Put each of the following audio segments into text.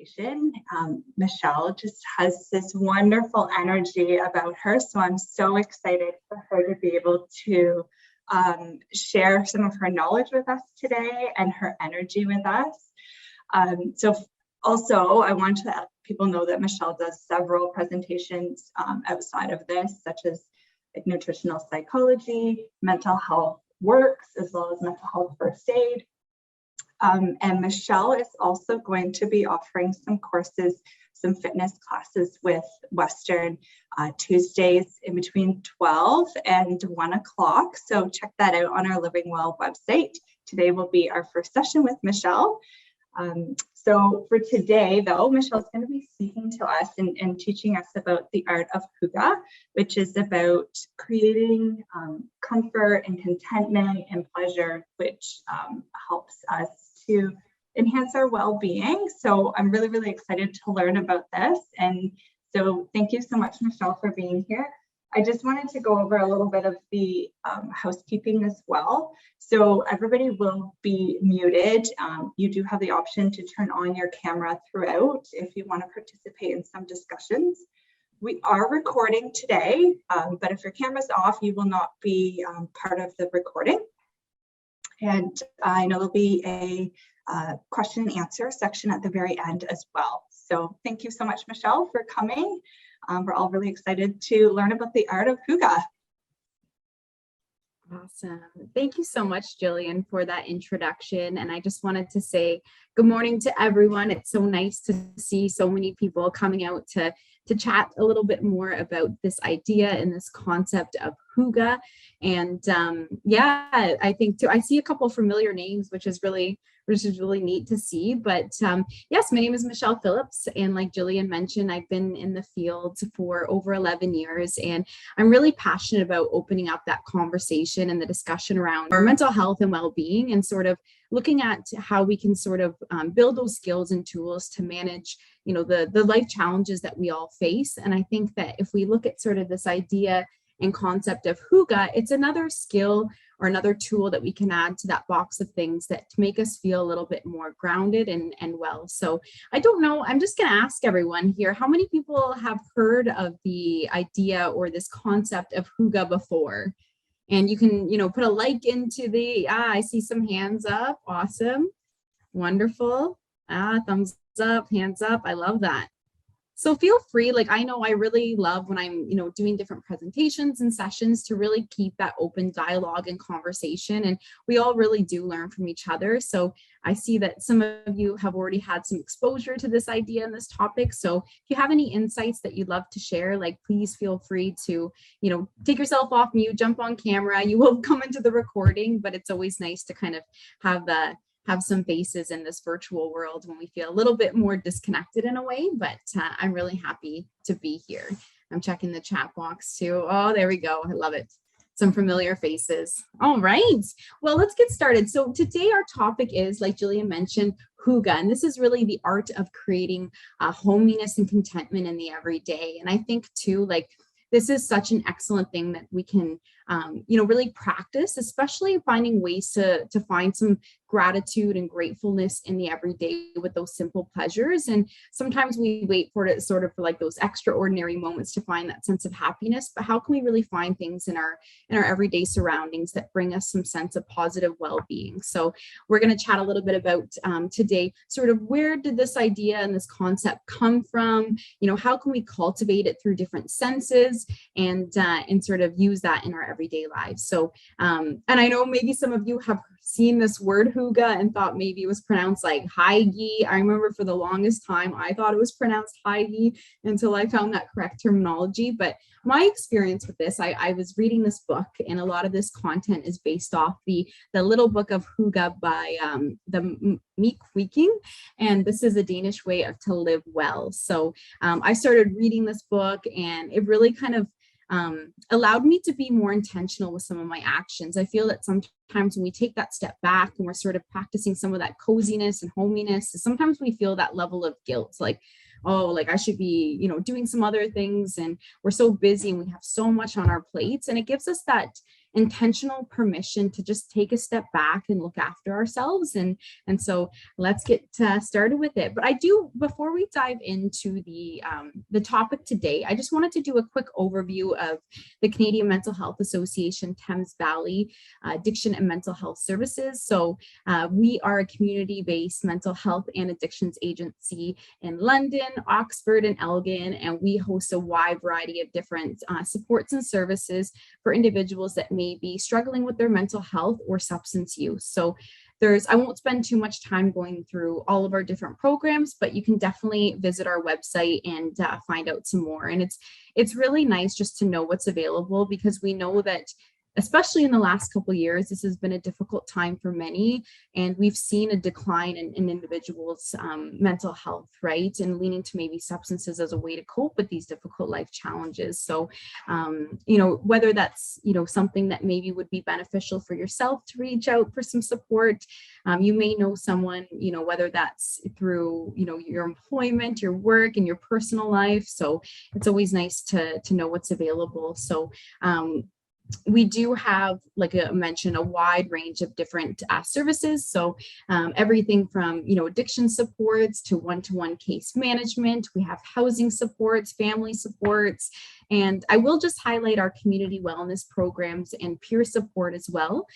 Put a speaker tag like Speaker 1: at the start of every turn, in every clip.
Speaker 1: presentation. Michelle just has this wonderful energy about her, so I'm so excited for her to be able to share some of her knowledge with us today and her energy with us. So also, I want to let people know that Michelle does several presentations outside of this, such as like nutritional psychology, mental health works, as well as mental health first aid. And Michelle is also going to be offering some courses, some fitness classes with Western Tuesdays in between 12 and 1 o'clock. So check that out on our Living Well website. Today will be our first session with Michelle. So for today, though, Michelle's going to be speaking to us and teaching us about the art of Hygge, which is about creating comfort and contentment and pleasure, which helps us to enhance our well-being. So I'm really, really excited to learn about this. And so thank you so much, Michelle, for being here. I just wanted to go over a little bit of the housekeeping as well. So everybody will be muted. You do have the option to turn on your camera throughout if you want to participate in some discussions. We are recording today, but if your camera's off, you will not be part of the recording. And I know there'll be a question and answer section at the very end as well. So thank you so much, Michelle, for coming. We're all really excited to learn about the art of Hygge.
Speaker 2: Awesome. Thank you so much, Jillian, for that introduction. And I just wanted to say good morning to everyone. It's so nice to see so many people coming out to chat a little bit more about this idea and this concept of Hygge. And yeah, I think too, I see a couple of familiar names, which is really neat to see. But yes, my name is Michelle Phillips. And like Jillian mentioned, I've been in the field for over 11 years. And I'm really passionate about opening up that conversation and the discussion around our mental health and well-being, and sort of looking at how we can sort of build those skills and tools to manage, you know, the life challenges that we all face. And I think that if we look at sort of this idea and concept of Hygge, it's another skill or another tool that we can add to that box of things that make us feel a little bit more grounded and well. So I don't know, I'm just going to ask everyone here, how many people have heard of the idea or this concept of Hygge before? And you can, you know, put a like into the, I see some hands up. Awesome. Wonderful. Thumbs up, hands up. I love that. So feel free, like I know I really love when I'm, you know, doing different presentations and sessions to really keep that open dialogue and conversation. And we all really do learn from each other. So I see that some of you have already had some exposure to this idea and this topic. So if you have any insights that you'd love to share, like please feel free to, you know, take yourself off mute, jump on camera. You will come into the recording, but it's always nice to kind of have some faces in this virtual world when we feel a little bit more disconnected in a way, but I'm really happy to be here. I'm checking the chat box too. Oh, there we go. I love it. Some familiar faces. All right. Well, let's get started. So today our topic is, like Jillian mentioned, Hygge, and this is really the art of creating hominess and contentment in the everyday. And I think too, like, this is such an excellent thing that we can, you know, really practice, especially finding ways to find some gratitude and gratefulness in the everyday with those simple pleasures. And sometimes we wait for it sort of for like those extraordinary moments to find that sense of happiness. But how can we really find things in our everyday surroundings that bring us some sense of positive well-being? So we're going to chat a little bit about today, sort of where did this idea and this concept come from? You know, how can we cultivate it through different senses and sort of use that in our everyday lives? So, and I know maybe some of you have seen this word Hygge and thought maybe it was pronounced like Hygge. I remember for the longest time, I thought it was pronounced Hygge until I found that correct terminology. But my experience with this, I was reading this book, and a lot of this content is based off the little book of Hygge by the Meek Wiking, and this is a Danish way of to live well. So I started reading this book, and it really kind of allowed me to be more intentional with some of my actions. I feel that sometimes when we take that step back and we're sort of practicing some of that coziness and hominess, sometimes we feel that level of guilt, like, oh, like I should be, you know, doing some other things, and we're so busy and we have so much on our plates, and it gives us that intentional permission to just take a step back and look after ourselves. And so let's get started with it. But before we dive into the topic today, I just wanted to do a quick overview of the Canadian Mental Health Association Thames Valley Addiction and Mental Health Services. So we are a community-based mental health and addictions agency in London, Oxford, and Elgin, and we host a wide variety of different supports and services for individuals that may be struggling with their mental health or substance use. So I won't spend too much time going through all of our different programs, but you can definitely visit our website and find out some more. And it's really nice just to know what's available, because we know that especially in the last couple of years, this has been a difficult time for many, and we've seen a decline in individuals' mental health, right? And leaning to maybe substances as a way to cope with these difficult life challenges. So, whether that's, something that maybe would be beneficial for yourself to reach out for some support. You may know someone, whether that's through, your employment, your work, and your personal life. So it's always nice to know what's available. So, we do have, like I mentioned, a wide range of different services. So everything from, addiction supports to one-to-one case management. We have housing supports, family supports, and I will just highlight our community wellness programs and peer support as well,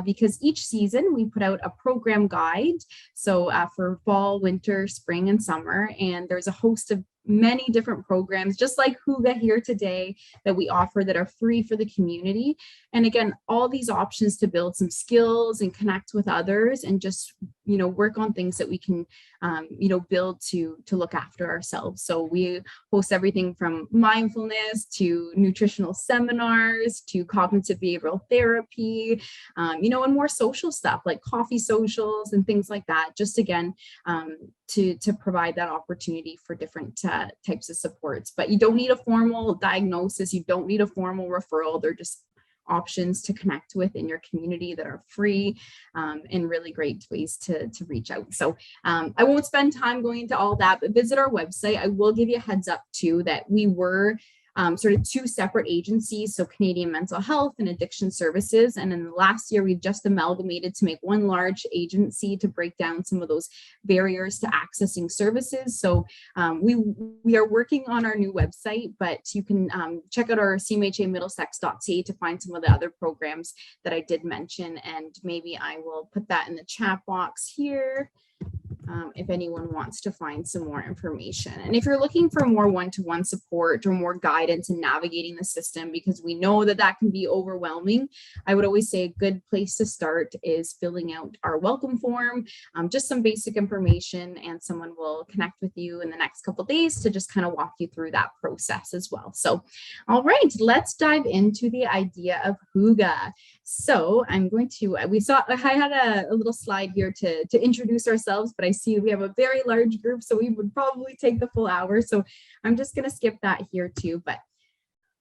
Speaker 2: because each season we put out a program guide. So for fall, winter, spring, and summer, and there's a host of many different programs, just like Hygge here today, that we offer that are free for the community. And again, all these options to build some skills and connect with others and just, work on things that we can, build to look after ourselves. So we host everything from mindfulness to nutritional seminars to cognitive behavioral therapy, and more social stuff like coffee socials and things like that. Just again, to provide that opportunity for different types of supports. But you don't need a formal diagnosis. You don't need a formal referral. They're just options to connect with in your community that are free, and really great ways to reach out. So I won't spend time going into all that, but visit our website. I will give you a heads up too that we were sort of two separate agencies, so Canadian Mental Health and Addiction Services. And in the last year, we've just amalgamated to make one large agency to break down some of those barriers to accessing services. So we are working on our new website, but you can check out our CMHA to find some of the other programs that I did mention. And maybe I will put that in the chat box here. If anyone wants to find some more information. And if you're looking for more one-to-one support or more guidance in navigating the system, because we know that can be overwhelming, I would always say a good place to start is filling out our welcome form, just some basic information, and someone will connect with you in the next couple of days to just kind of walk you through that process as well. So, all right, let's dive into the idea of Hygge. So I'm going to, I had a little slide here to introduce ourselves, but I see we have a very large group, so we would probably take the full hour. So I'm just going to skip that here too, but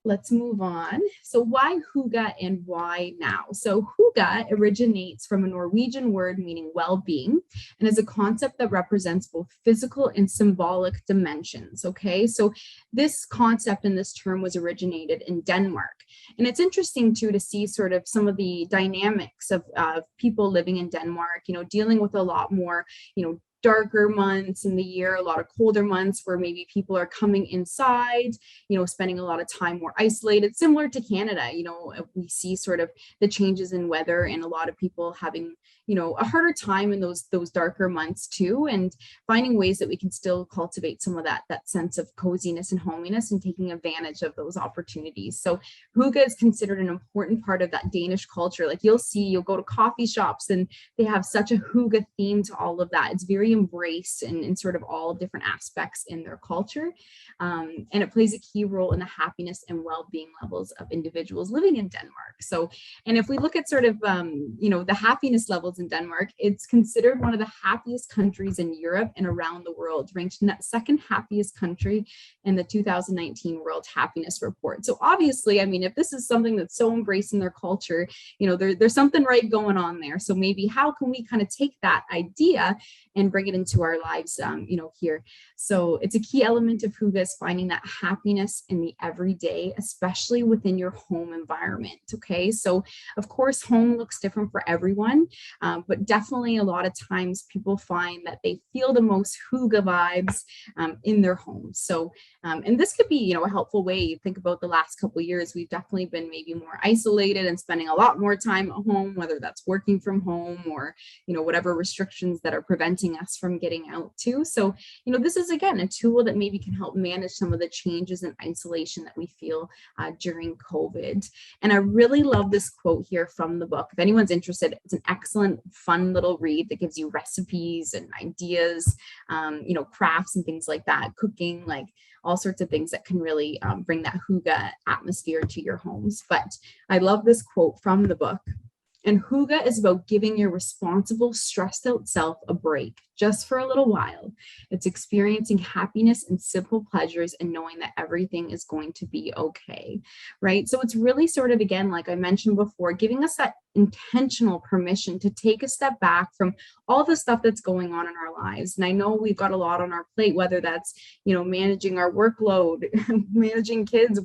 Speaker 2: let's move on. So why Hygge and why now? So Hygge originates from a Norwegian word meaning well-being and is a concept that represents both physical and symbolic dimensions. Okay, so this concept and this term was originated in Denmark. And it's interesting too to see sort of some of the dynamics of people living in Denmark, dealing with a lot more, darker months in the year, a lot of colder months where maybe people are coming inside, spending a lot of time more isolated, similar to Canada. We see sort of the changes in weather and a lot of people having, a harder time in those darker months too, and finding ways that we can still cultivate some of that sense of coziness and hominess and taking advantage of those opportunities. So Hygge is considered an important part of that Danish culture. Like you'll go to coffee shops and they have such a Hygge theme to all of that. It's very embraced in sort of all different aspects in their culture. And it plays a key role in the happiness and well-being levels of individuals living in Denmark. So, and if we look at sort of, the happiness levels in Denmark, it's considered one of the happiest countries in Europe and around the world, ranked second happiest country in the 2019 World Happiness Report. So obviously, I mean, if this is something that's so embraced in their culture, there's something right going on there. So maybe how can we kind of take that idea and bring bring it into our lives, here. So it's a key element of Hygge is finding that happiness in the everyday, especially within your home environment. Okay, so of course, home looks different for everyone, but definitely a lot of times people find that they feel the most Hygge vibes in their homes. So, and this could be, a helpful way. You think about the last couple of years, we've definitely been maybe more isolated and spending a lot more time at home, whether that's working from home or, whatever restrictions that are preventing us from getting out too. So, this is again a tool that maybe can help manage some of the changes in isolation that we feel during COVID. And I really love this quote here from the book. If anyone's interested, it's an excellent, fun little read that gives you recipes and ideas, crafts and things like that, cooking, like all sorts of things that can really bring that Hygge atmosphere to your homes. But I love this quote from the book. And Hygge is about giving your responsible, stressed out self a break, just for a little while. It's experiencing happiness and simple pleasures and knowing that everything is going to be okay, right? So it's really sort of, again, like I mentioned before, giving us that intentional permission to take a step back from all the stuff that's going on in our lives. And I know we've got a lot on our plate, whether that's, managing our workload, managing kids,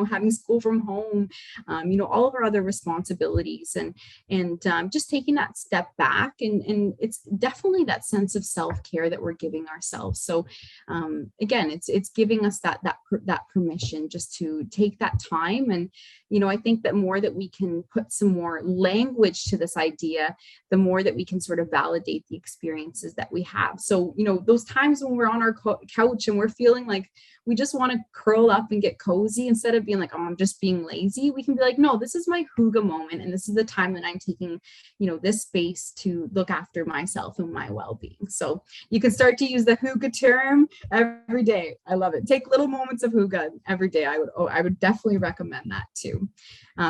Speaker 2: having school from home, all of our other responsibilities and just taking that step back. And it's definitely that sense of self-care that we're giving ourselves. So again, it's giving us that permission just to take that time. And, I think that more that we can put some more language to this idea, the more that we can sort of validate the experiences that we have. So, those times when we're on our couch and we're feeling like we just want to curl up and get cozy, instead of being like, oh, I'm just being lazy, we can be like, no, this is my Hygge moment. And this is the time that I'm taking, this space to look after myself and my well-being. So you can start to use the Hygge term every day. I love it. Take little moments of Hygge every day. I would definitely recommend that too.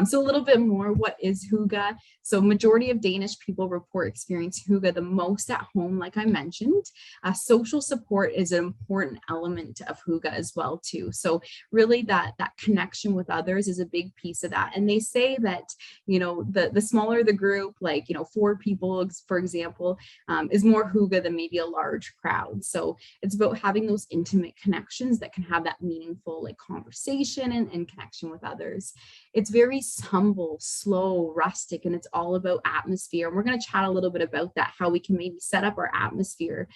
Speaker 2: So a little bit more, what is Hygge? So majority of Danish people report experience Hygge the most at home, like I mentioned. Social support is an important element of Hygge as well too. So really that connection with others is a big piece of that. And they say that, the smaller the group, like, 4 people, for example, is more Hygge than maybe a large crowd. So it's about having those intimate connections that can have that meaningful like conversation and connection with others. It's very humble, slow, rustic, and it's all about atmosphere. And we're going to chat a little bit about that, how we can maybe set up our atmosphere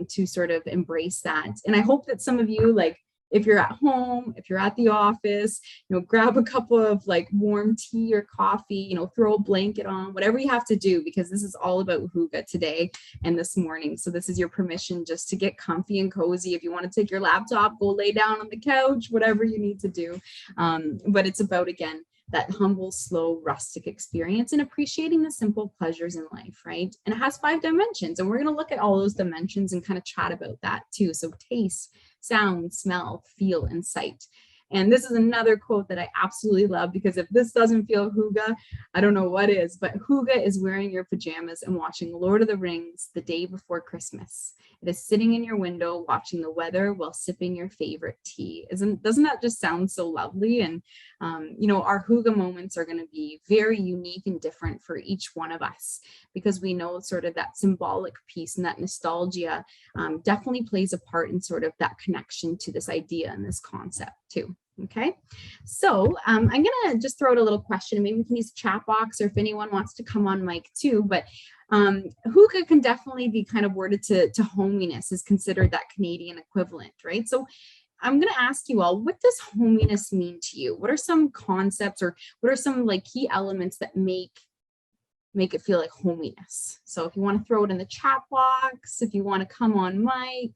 Speaker 2: to sort of embrace that. And I hope that some of you, like, if you're at home, if you're at the office, grab a cup of like warm tea or coffee, throw a blanket on, whatever you have to do, because this is all about Hygge today and this morning. So this is your permission just to get comfy and cozy. If you want to take your laptop, go lay down on the couch, whatever you need to do. But it's about, again, that humble, slow, rustic experience and appreciating the simple pleasures in life, right? And it has 5 dimensions, and we're going to look at all those dimensions and kind of chat about that too. So taste, sound, smell, feel, and sight. And this is another quote that I absolutely love, because if this doesn't feel Hygge, I don't know what is. But Hygge is wearing your pajamas and watching Lord of the Rings the day before Christmas. It is sitting in your window watching the weather while sipping your favorite tea. Doesn't that just sound so lovely? And our Hygge moments are going to be very unique and different for each one of us, because we know sort of that symbolic piece and that nostalgia definitely plays a part in sort of that connection to this idea and this concept too. Okay, so I'm gonna just throw out a little question, and maybe we can use the chat box, or if anyone wants to come on mic too. But Hygge can definitely be kind of worded to hominess, is considered that Canadian equivalent, right? So I'm going to ask you all, what does hominess mean to you? What are some concepts, or what are some like key elements that make it feel like hominess? So if you want to throw it in the chat box, if you want to come on mic.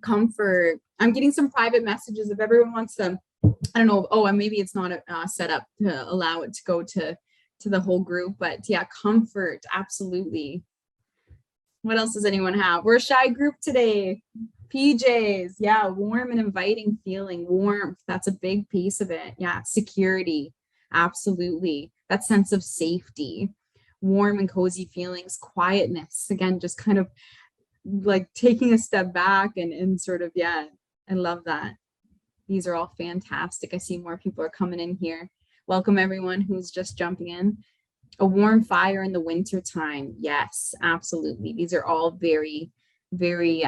Speaker 2: Comfort. I'm getting some private messages if everyone wants to, I don't know. Oh, and maybe it's not set up to allow it to go to the whole group, but yeah, comfort. Absolutely. What else does anyone have? We're a shy group today. PJs. Yeah. Warm and inviting feeling. Warmth. That's a big piece of it. Yeah. Security. Absolutely. That sense of safety. Warm and cozy feelings. Quietness. Again, just kind of like taking a step back and sort of, yeah, I love that. These are all fantastic. I see more people are coming in here. Welcome everyone who's just jumping in. A warm fire in the winter time. Yes, absolutely. These are all very, very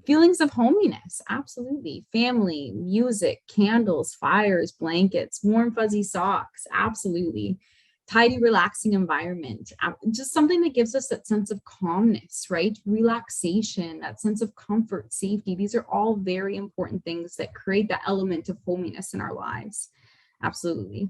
Speaker 2: feelings of hominess. Absolutely. Family, music, candles, fires, blankets, warm, fuzzy socks. Absolutely. Tidy, relaxing environment. Just something that gives us that sense of calmness, right? Relaxation, that sense of comfort, safety. These are all very important things that create that element of hominess in our lives. Absolutely.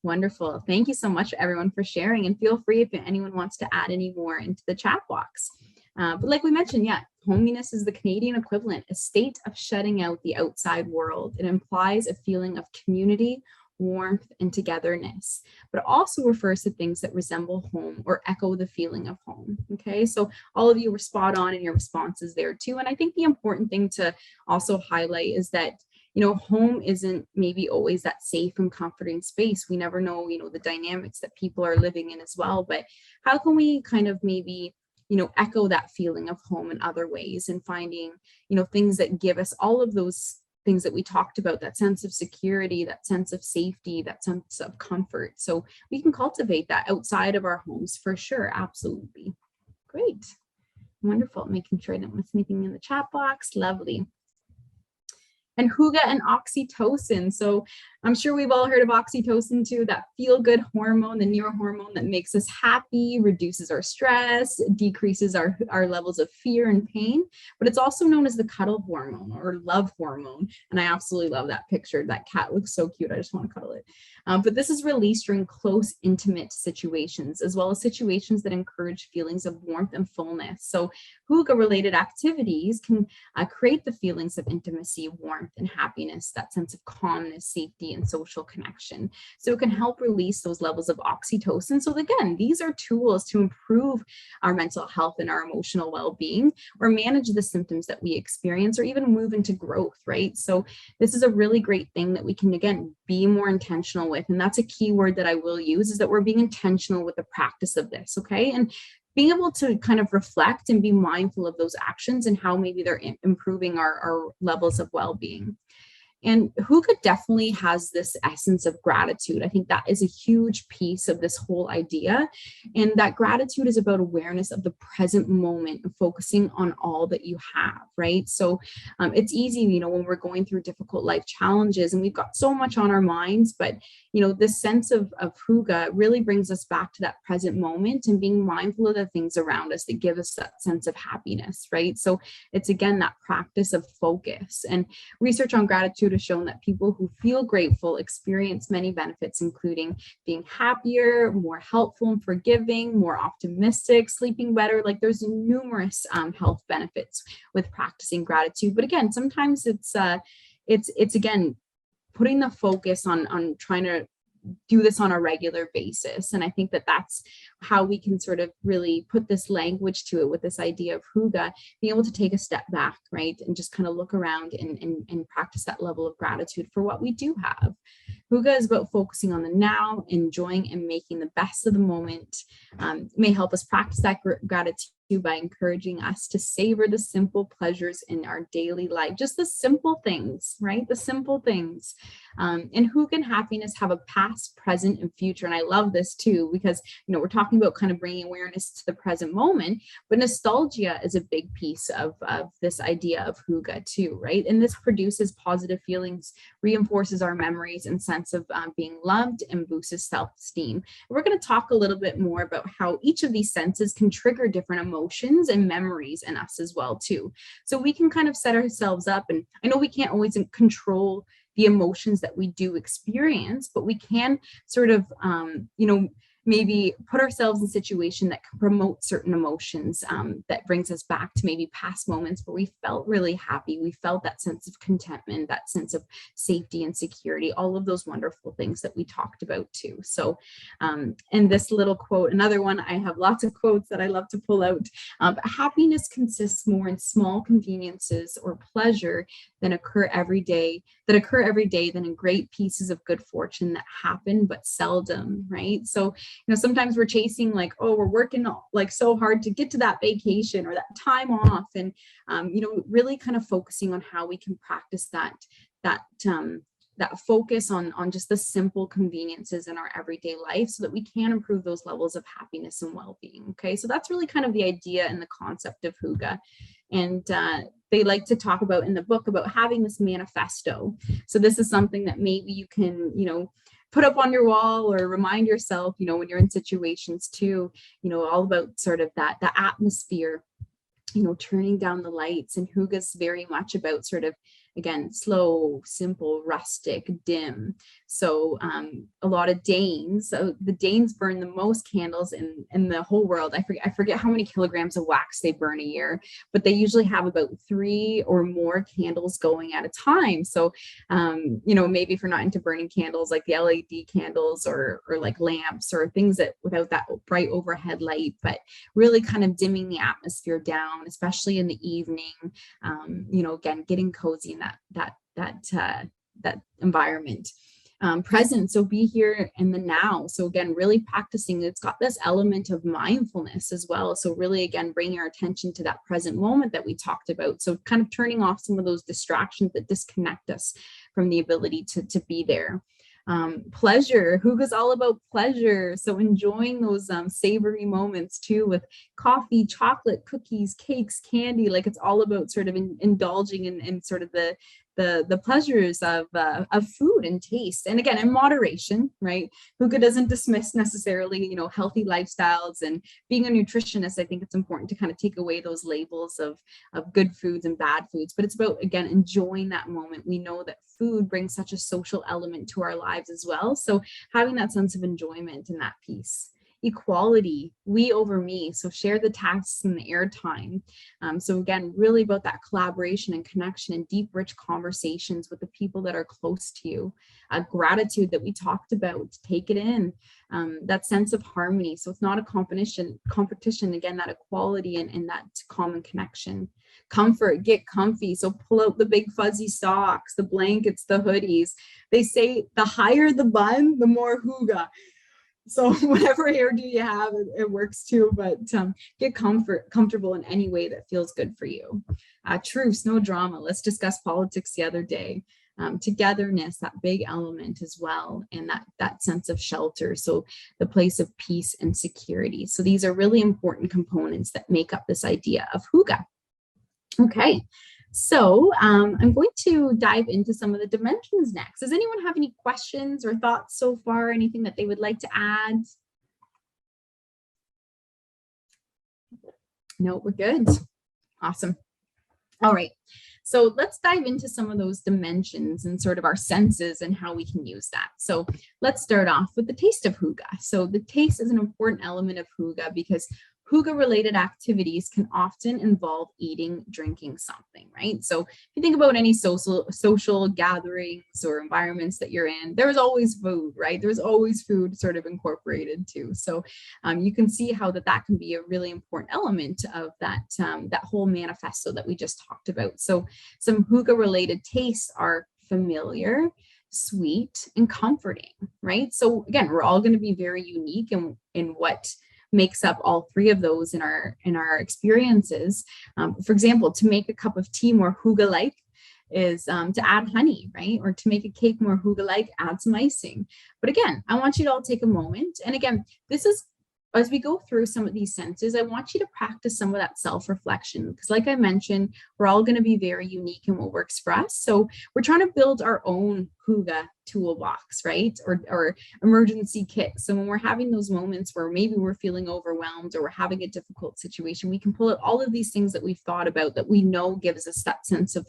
Speaker 2: Wonderful. Thank you so much, everyone, for sharing. And feel free if anyone wants to add any more into the chat box. But like we mentioned, yeah, hominess is the Canadian equivalent, a state of shutting out the outside world. It implies a feeling of community, warmth, and togetherness, but it also refers to things that resemble home or echo the feeling of home. Okay, so all of you were spot on in your responses there too. And I think the important thing to also highlight is that home isn't maybe always that safe and comforting space. We never know, the dynamics that people are living in as well. But how can we kind of maybe, echo that feeling of home in other ways and finding, things that give us all of those things that we talked about, that sense of security, that sense of safety, that sense of comfort. So we can cultivate that outside of our homes for sure. Absolutely. Great. Wonderful. Making sure I didn't miss anything in the chat box. Lovely. And hygge and oxytocin. So I'm sure we've all heard of oxytocin too, that feel-good hormone, the neurohormone that makes us happy, reduces our stress, decreases our levels of fear and pain. But it's also known as the cuddle hormone or love hormone. And I absolutely love that picture. That cat looks so cute. I just want to cuddle it. But this is released during close, intimate situations, as well as situations that encourage feelings of warmth and fullness. So hygge-related activities can create the feelings of intimacy, warmth, and happiness, that sense of calmness, safety, and social connection. So it can help release those levels of oxytocin. So again, these are tools to improve our mental health and our emotional well-being, or manage the symptoms that we experience, or even move into growth, right? So this is a really great thing that we can, again, be more intentional with. And that's a key word that I will use, is that we're being intentional with the practice of this, okay? And being able to kind of reflect and be mindful of those actions and how maybe they're improving our levels of well-being. And hygge definitely has this essence of gratitude. I think that is a huge piece of this whole idea. And that gratitude is about awareness of the present moment, focusing on all that you have, right? So it's easy, when we're going through difficult life challenges and we've got so much on our minds, but this sense of hygge really brings us back to that present moment and being mindful of the things around us that give us that sense of happiness, right? So it's, again, that practice of focus. And research on gratitude has shown that people who feel grateful experience many benefits, including being happier, more helpful and forgiving, more optimistic, sleeping better. Like, there's numerous health benefits with practicing gratitude. But again, sometimes it's again, putting the focus on trying to do this on a regular basis. And I think that that's how we can sort of really put this language to it with this idea of hygge, being able to take a step back, right? And just kind of look around and practice that level of gratitude for what we do have. Hygge is about focusing on the now, enjoying and making the best of the moment. It may help us practice that gratitude by encouraging us to savor the simple pleasures in our daily life, just the simple things, right? The simple things. And hygge and happiness have a past, present, and future. And I love this too, because, we're talking about kind of bringing awareness to the present moment, but nostalgia is a big piece of this idea of hygge too, right? And this produces positive feelings, reinforces our memories and sense of being loved, and boosts self-esteem. We're going to talk a little bit more about how each of these senses can trigger different emotions and memories in us as well too. So we can kind of set ourselves up, and I know we can't always control the emotions that we do experience, but we can sort of, maybe put ourselves in a situation that can promote certain emotions that brings us back to maybe past moments where we felt really happy. We felt that sense of contentment, that sense of safety and security, all of those wonderful things that we talked about too. So, and this little quote, another one, I have lots of quotes that I love to pull out. Happiness consists more in small conveniences or pleasure that occur every day than in great pieces of good fortune that happen but seldom, right? So, sometimes we're chasing we're working so hard to get to that vacation or that time off, and really kind of focusing on how we can practice that that focus on just the simple conveniences in our everyday life so that we can improve those levels of happiness and well-being. Okay, so that's really kind of the idea and the concept of Hygge. And they like to talk about in the book about having this manifesto. So this is something that maybe you can, put up on your wall or remind yourself, when you're in situations too, all about sort of the atmosphere, turning down the lights. And Hygge's very much about sort of, again, slow, simple, rustic, dim. So a lot of Danes, so the Danes burn the most candles in the whole world. I forget how many kilograms of wax they burn a year, but they usually have about 3 or more candles going at a time. So, maybe if you're not into burning candles, like the LED candles or like lamps or things that without that bright overhead light, but really kind of dimming the atmosphere down, especially in the evening, again, getting cozy in that environment. Present, so be here in the now. So again, really practicing, it's got this element of mindfulness as well. So really, again, bringing our attention to that present moment that we talked about. So kind of turning off some of those distractions that disconnect us from the ability to be there. Pleasure, Hygge's all about pleasure. So enjoying those savory moments too, with coffee, chocolate, cookies, cakes, candy. Like it's all about sort of indulging in sort of the pleasures of food and taste, and again, in moderation, right? Hygge doesn't dismiss necessarily, healthy lifestyles, and being a nutritionist, I think it's important to kind of take away those labels of good foods and bad foods, but it's about, again, enjoying that moment. We know that food brings such a social element to our lives as well. So having that sense of enjoyment in that piece. Equality, we over me, so share the tasks and the airtime. So again, really about that collaboration and connection and deep, rich conversations with the people that are close to you. Gratitude that we talked about, take it in. That sense of harmony, so it's not a competition, again, that equality and that common connection. Comfort, get comfy, so pull out the big fuzzy socks, the blankets, the hoodies. They say the higher the bun, the more Hygge. So whatever hairdo you have, it works too, but get comfortable in any way that feels good for you. Truce, no drama. Let's discuss politics the other day. Togetherness, that big element as well, and that sense of shelter. So the place of peace and security. So these are really important components that make up this idea of Hygge. Okay. So I'm going to dive into some of the dimensions next. Does anyone have any questions or thoughts so far? Anything that they would like to add? No, we're good. Awesome. All right. So let's dive into some of those dimensions and sort of our senses and how we can use that. So let's start off with the taste of Hygge. So the taste is an important element of Hygge because Hygge-related activities can often involve eating, drinking something, right? So if you think about any social gatherings or environments that you're in, there's always food, right? There's always food sort of incorporated too. So you can see how that can be a really important element of that whole manifesto that we just talked about. So some Hygge-related tastes are familiar, sweet, and comforting, right? So again, we're all going to be very unique in what makes up all 3 of those in our experiences. For example, to make a cup of tea more Hygge-like is to add honey, right? Or to make a cake more Hygge-like, add some icing. But again, I want you to all take a moment. And again, this is, as we go through some of these senses, I want you to practice some of that self-reflection, because like I mentioned, we're all going to be very unique in what works for us. So we're trying to build our own Hygge toolbox, right? Or emergency kit. So when we're having those moments where maybe we're feeling overwhelmed or we're having a difficult situation, we can pull out all of these things that we've thought about that we know gives us that sense of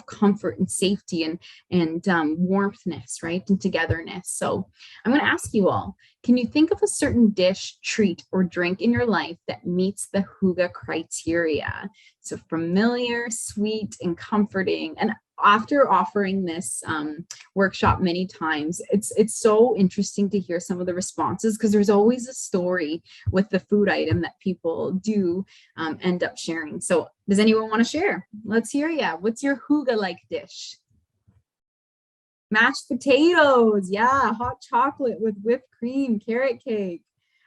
Speaker 2: comfort and safety and warmthness, right? And togetherness. So I'm going to ask you all, can you think of a certain dish, treat, or drink in your life that meets the Hygge criteria? So familiar, sweet, and comforting. And after offering this workshop many times, it's so interesting to hear some of the responses, because there's always a story with the food item that people do end up sharing. So does anyone want to share? Let's hear ya. What's your Hygge-like dish? Mashed potatoes. Yeah, hot chocolate with whipped cream, carrot cake.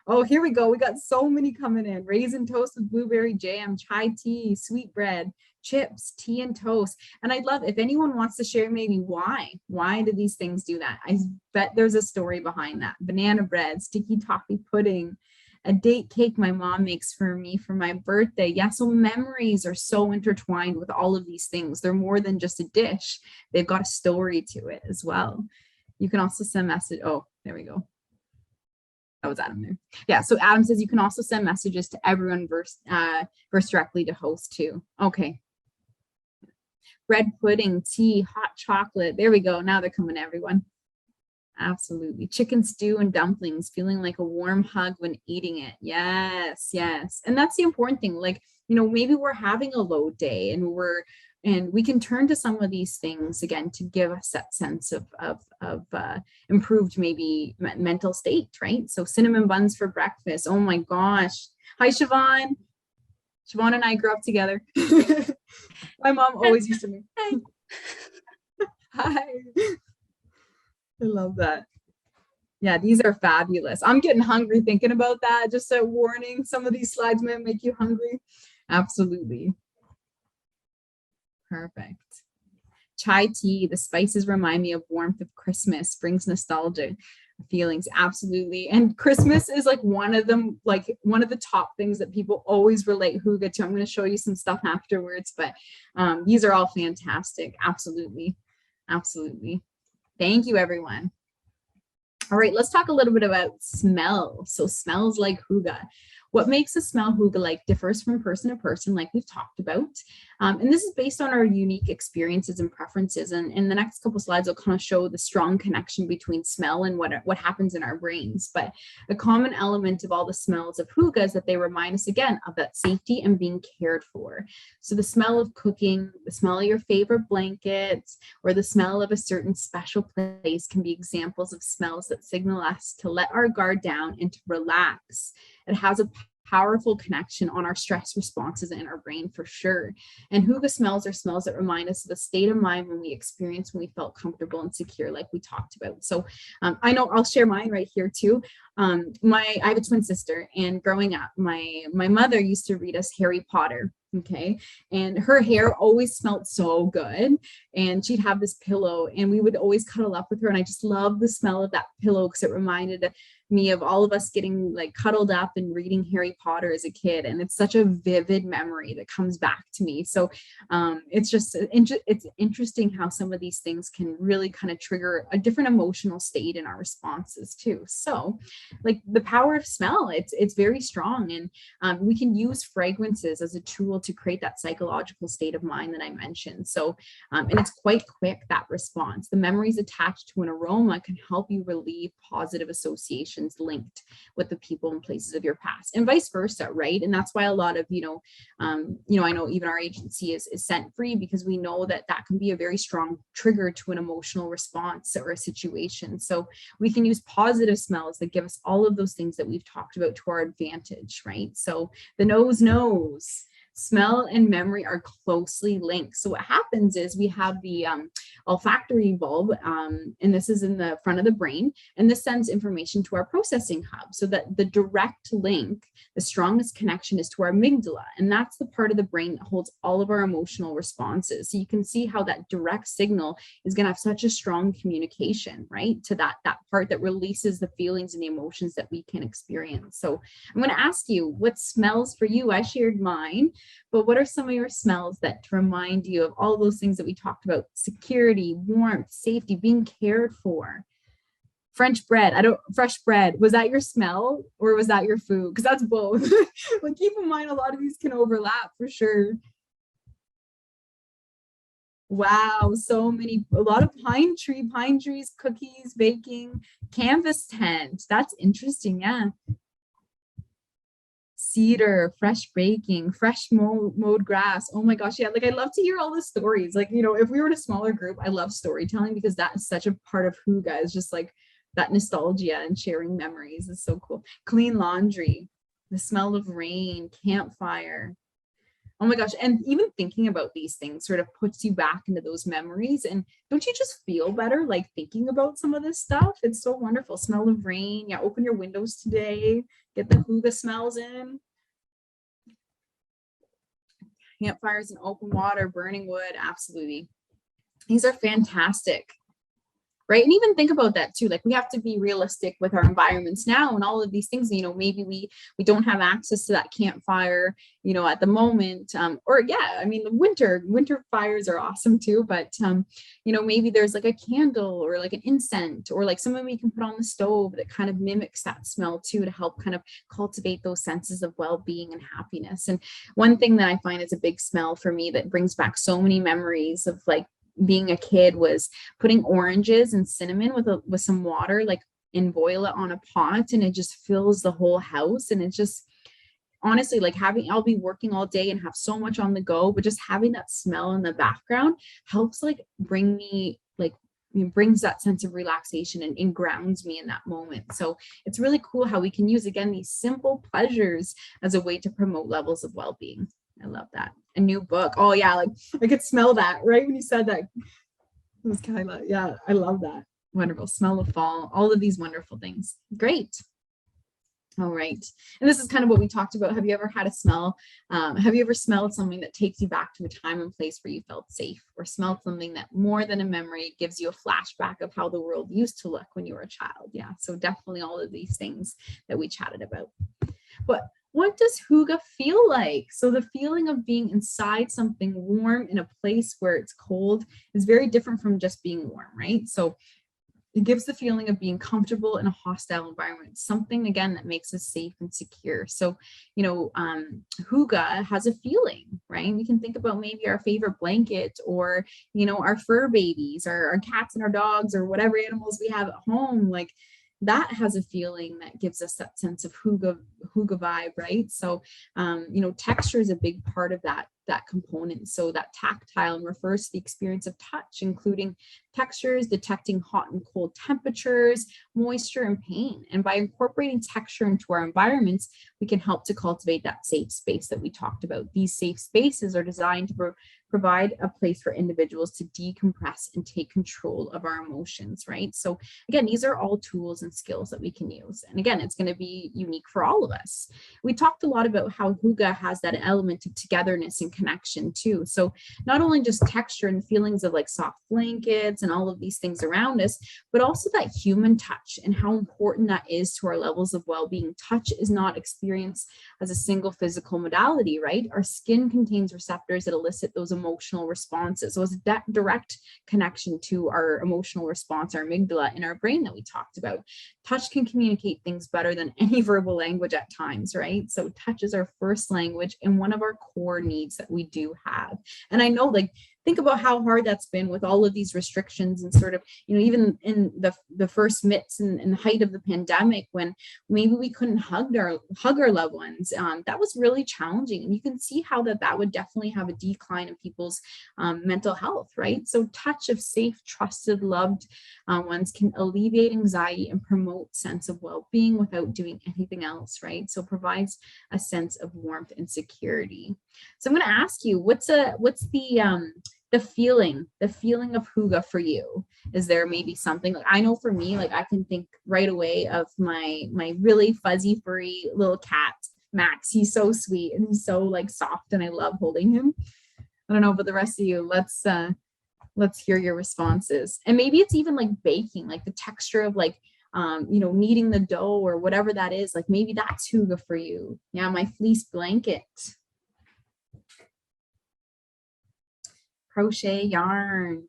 Speaker 2: Oh, here we go. We got so many coming in. Raisin toast with blueberry jam, chai tea, sweet bread, chips, tea and toast. And I'd love if anyone wants to share maybe why do these things do that? I bet there's a story behind that. Banana bread, sticky toffee pudding, a date cake my mom makes for me for my birthday. Yeah, so memories are so intertwined with all of these things. They're more than just a dish. They've got a story to it as well. You can also send message. Oh, there we go. That was Adam there. Yeah, so Adam says you can also send messages to everyone versus directly to host too. Okay. Bread pudding, tea, hot chocolate. There we go. Now they're coming, everyone. Absolutely. Chicken stew and dumplings, feeling like a warm hug when eating it. Yes, yes. And that's the important thing. Like, you know, maybe we're having a low day and we can turn to some of these things again to give us that sense of improved maybe mental state, right? So cinnamon buns for breakfast. Oh my gosh. Hi, Siobhan. Siobhan and I grew up together. My mom always used to make. Hi. Hi. I love that. Yeah, these are fabulous. I'm getting hungry thinking about that. Just a warning, some of these slides might make you hungry. Absolutely. Perfect. Chai tea, the spices remind me of warmth of Christmas, brings nostalgia feelings. Absolutely. And Christmas is like one of them, like one of the top things that people always relate Hygge to. I'm going to show you some stuff afterwards, but these are all fantastic. Absolutely. Absolutely. Thank you, everyone. All right, let's talk a little bit about smell. So smells like Hygge. What makes a smell Hygge-like differs from person to person, like we've talked about. And this is based on our unique experiences and preferences. And in the next couple of slides, I'll kind of show the strong connection between smell and what happens in our brains. But a common element of all the smells of Hygge is that they remind us again of that safety and being cared for. So the smell of cooking, the smell of your favorite blankets, or the smell of a certain special place can be examples of smells that signal us to let our guard down and to relax. It has a powerful connection on our stress responses in our brain for sure. And Hygge smells are smells that remind us of the state of mind when we experienced when we felt comfortable and secure, like we talked about. So I know I'll share mine right here too. I have a twin sister, and growing up, my mother used to read us Harry Potter. Okay. And her hair always smelled so good. And she'd have this pillow, and we would always cuddle up with her. And I just love the smell of that pillow because it reminded me of all of us getting like cuddled up and reading Harry Potter as a kid. And it's such a vivid memory that comes back to me. So it's just, it's interesting how some of these things can really kind of trigger a different emotional state in our responses too. So like the power of smell, it's very strong. And we can use fragrances as a tool to create that psychological state of mind that I mentioned. So, and it's quite quick, that response. The memories attached to an aroma can help you relieve positive associations linked with the people and places of your past, and vice versa, right? And that's why a lot of, I know even our agency is scent free, because we know that can be a very strong trigger to an emotional response or a situation. So we can use positive smells that give us all of those things that we've talked about to our advantage, right? So the nose knows. Smell and memory are closely linked. So what happens is we have the olfactory bulb, and this is in the front of the brain, and this sends information to our processing hub. So that the direct link, the strongest connection, is to our amygdala, and that's the part of the brain that holds all of our emotional responses. So you can see how that direct signal is going to have such a strong communication, right, to that part that releases the feelings and the emotions that we can experience. So I'm going to ask you, what smells for you? I shared mine. But what are some of your smells that remind you of all those things that we talked about? Security, warmth, safety, being cared for. Fresh bread. Was that your smell or was that your food? Because that's both. But keep in mind, a lot of these can overlap for sure. Wow, a lot of pine trees, cookies, baking, canvas tent. That's interesting. Yeah. Cedar, fresh baking, fresh mowed grass. Oh my gosh, yeah, like I love to hear all the stories. Like, if we were in a smaller group, I love storytelling because that is such a part of Hygge, is just like that nostalgia and sharing memories is so cool. Clean laundry, the smell of rain, campfire. Oh my gosh, and even thinking about these things sort of puts you back into those memories. And don't you just feel better like thinking about some of this stuff? It's so wonderful. Smell of rain. Yeah, open your windows today. Get the Hygge smells in. Campfires in open water, burning wood, absolutely. These are fantastic. Right. And even think about that too. Like we have to be realistic with our environments now and all of these things, maybe we don't have access to that campfire, at the moment. The winter fires are awesome too. But, maybe there's like a candle or like an incense or like something we can put on the stove that kind of mimics that smell too, to help kind of cultivate those senses of well-being and happiness. And one thing that I find is a big smell for me that brings back so many memories of like being a kid was putting oranges and cinnamon with some water, like, and boil it on a pot, and it just fills the whole house. And it's just honestly like I'll be working all day and have so much on the go, but just having that smell in the background helps like brings that sense of relaxation and grounds me in that moment. So it's really cool how we can use, again, these simple pleasures as a way to promote levels of well-being. I love that. A new book. Oh yeah, like I could smell that right when you said that. It was Kyla. Yeah, I love that. Wonderful. Smell of fall. All of these wonderful things. Great. All right. And this is kind of what we talked about. Have you ever had a smell? Have you ever smelled something that takes you back to a time and place where you felt safe, or smelled something that more than a memory gives you a flashback of how the world used to look when you were a child? Yeah. So definitely all of these things that we chatted about. But what does hygge feel like? So the feeling of being inside something warm in a place where it's cold is very different from just being warm, right? So it gives the feeling of being comfortable in a hostile environment, something, again, that makes us safe and secure. So, hygge has a feeling, right? We can think about maybe our favorite blanket, or, our fur babies, or our cats and our dogs, or whatever animals we have at home. Like, that has a feeling that gives us that sense of hygge vibe, right? So, texture is a big part of that component. So that tactile refers to the experience of touch, including textures, detecting hot and cold temperatures, moisture, and pain. And by incorporating texture into our environments, we can help to cultivate that safe space that we talked about. These safe spaces are designed to provide a place for individuals to decompress and take control of our emotions, right? So again, these are all tools and skills that we can use. And again, it's going to be unique for all of us. We talked a lot about how hygge has that element of togetherness and connection too. So not only just texture and feelings of like soft blankets and all of these things around us, but also that human touch and how important that is to our levels of well-being. Touch is not experienced as a single physical modality, right? Our skin contains receptors that elicit those emotional responses. So it's a direct connection to our emotional response, our amygdala in our brain that we talked about. Touch can communicate things better than any verbal language at times, right? So touch is our first language and one of our core needs that we do have. And I know, like, think about how hard that's been with all of these restrictions and sort of, even in the first midst and the height of the pandemic, when maybe we couldn't hug our loved ones. That was really challenging. And you can see how that would definitely have a decline in people's mental health, right? So touch of safe, trusted, loved ones can alleviate anxiety and promote sense of well-being without doing anything else, right? So provides a sense of warmth and security. So I'm going to ask you, what's the feeling of hygge for you? Is there maybe something, like, I know for me, like, I can think right away of my really fuzzy, furry little cat, Max. He's so sweet and he's so like soft and I love holding him. I don't know about the rest of you. Let's hear your responses. And maybe it's even like baking, like the texture of like, kneading the dough or whatever that is. Like maybe that's hygge for you. Yeah, my fleece blanket. Crochet, yarn.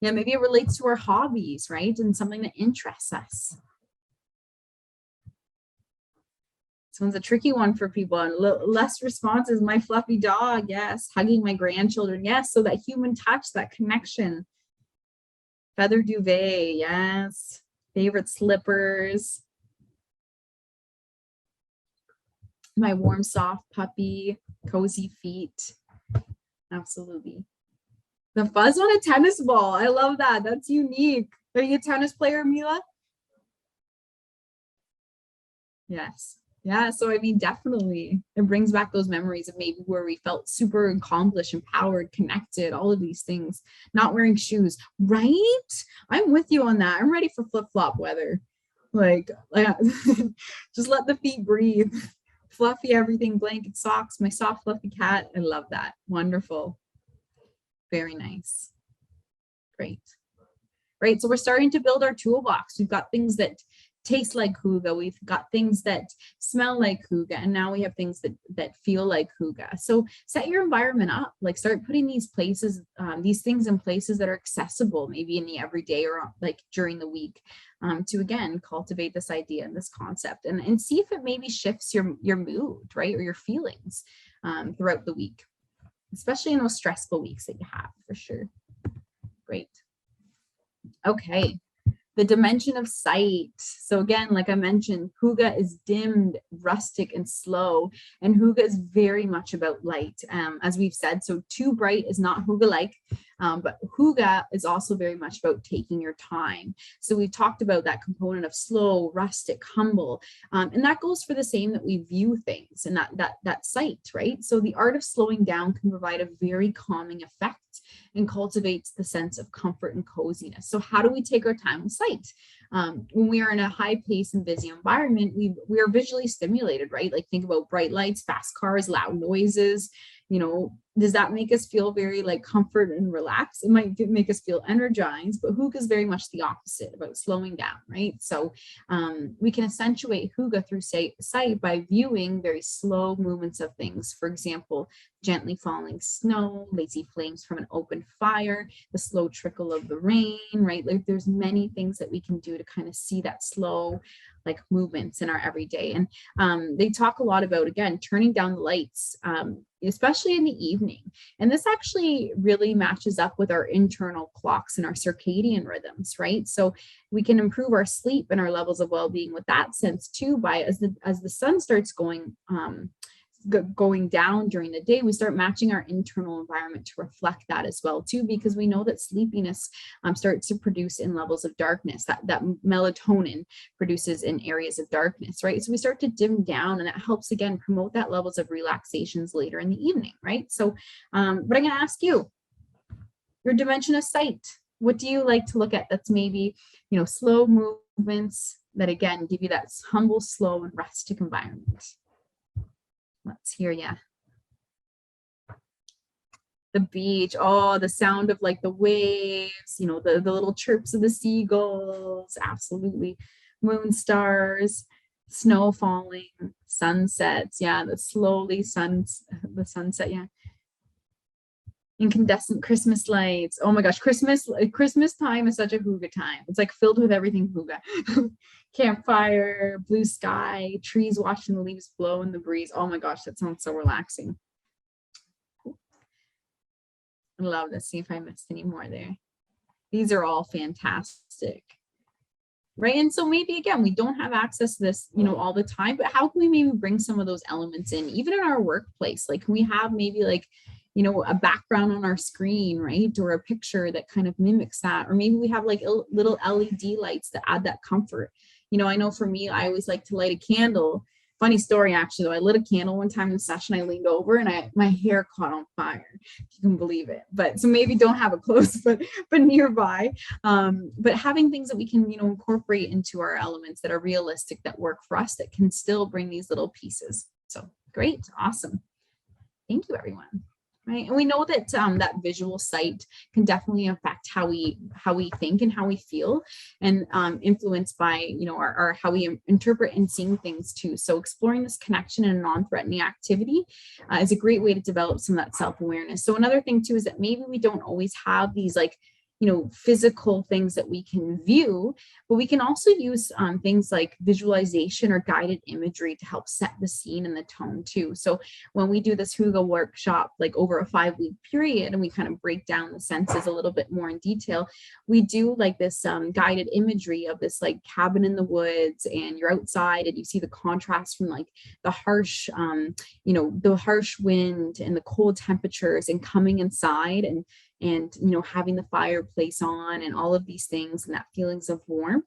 Speaker 2: Yeah, maybe it relates to our hobbies, right? And something that interests us. This one's a tricky one for people, and less responses. My fluffy dog, yes. Hugging my grandchildren, yes. So that human touch, that connection. Feather duvet, yes. Favorite slippers. My warm, soft puppy, cozy feet. Absolutely. The fuzz on a tennis ball. I love that. That's unique. Are you a tennis player, Mila? Yes. Yeah. So, I mean, definitely it brings back those memories of maybe where we felt super accomplished, empowered, connected, all of these things. Not wearing shoes, right? I'm with you on that. I'm ready for flip-flop weather. Like just let the feet breathe. fluffy everything, blanket, socks, my soft fluffy cat. I love that. Wonderful. Very nice. Great. Right, so we're starting to build our toolbox. We've got things that taste like hygge, we've got things that smell like hygge, and now we have things that feel like hygge. So set your environment up, like start putting these places, these things in places that are accessible, maybe in the everyday or like during the week, to again cultivate this idea and this concept, and see if it maybe shifts your mood, right, or your feelings throughout the week, especially in those stressful weeks that you have, for sure. Great. Okay, the dimension of sight. So again, like I mentioned, hygge is dimmed, rustic, and slow, and hygge is very much about light, as we've said. So too bright is not hygge-like, but hygge is also very much about taking your time. So we've talked about that component of slow, rustic, humble, and that goes for the same that we view things and that sight, right? So the art of slowing down can provide a very calming effect and cultivates the sense of comfort and coziness. So how do we take our time with sight? When we are in a high pace and busy environment, we are visually stimulated, right? Like think about bright lights, fast cars, loud noises. You know, does that make us feel very like comfort and relaxed? It might make us feel energized, but hygge is very much the opposite, about slowing down, right? So we can accentuate hygge through sight by viewing very slow movements of things. For example, gently falling snow, lazy flames from an open fire, the slow trickle of the rain, right? Like there's many things that we can do to kind of see that slow like movements in our everyday. And they talk a lot about, again, turning down the lights, especially in the evening. And this actually really matches up with our internal clocks and our circadian rhythms, right? So we can improve our sleep and our levels of well-being with that sense too, by as the sun starts going down during the day, we start matching our internal environment to reflect that as well too, because we know that sleepiness starts to produce in levels of darkness, that melatonin produces in areas of darkness, right? So we start to dim down, and that helps again promote that levels of relaxations later in the evening, right? So but I'm going to ask you, your dimension of sight, what do you like to look at that's maybe, you know, slow movements that again give you that humble, slow, and rustic environment? Let's hear ya. The beach, oh, the sound of like the waves, you know, the little chirps of the seagulls, absolutely. Moon stars, snow falling, sunsets, yeah, the sunset, yeah. Incandescent Christmas lights. Oh my gosh, Christmas time is such a hygge time. It's like filled with everything hygge. Campfire, blue sky, trees watching the leaves blow in the breeze. Oh my gosh, that sounds so relaxing. I love this. See if I missed any more there. These are all fantastic. Right. And so maybe again, we don't have access to this, you know, all the time, but how can we maybe bring some of those elements in, even in our workplace? Like, can we have maybe like, you know, a background on our screen, right? Or a picture that kind of mimics that, or maybe we have like little LED lights that add that comfort. You know, I know for me, I always like to light a candle. Funny story, actually, though. I lit a candle one time in a session. I leaned over and my hair caught on fire, if you can believe it. But so maybe don't have it close, but nearby. But having things that we can, you know, incorporate into our elements that are realistic, that work for us, that can still bring these little pieces. So great, awesome. Thank you, everyone. Right, and we know that that visual sight can definitely affect how we think and how we feel, and influenced by, you know, our how we interpret and seeing things too. So exploring this connection in a non-threatening activity is a great way to develop some of that self-awareness. So another thing too is that maybe we don't always have these like, you know, physical things that we can view, but we can also use things like visualization or guided imagery to help set the scene and the tone too. So when we do this hygge workshop, like over a 5-week period, and we kind of break down the senses a little bit more in detail, we do like this guided imagery of this like cabin in the woods, and you're outside and you see the contrast from like the harsh, you know, the harsh wind and the cold temperatures, and coming inside and you know, having the fireplace on and all of these things, and that feelings of warmth,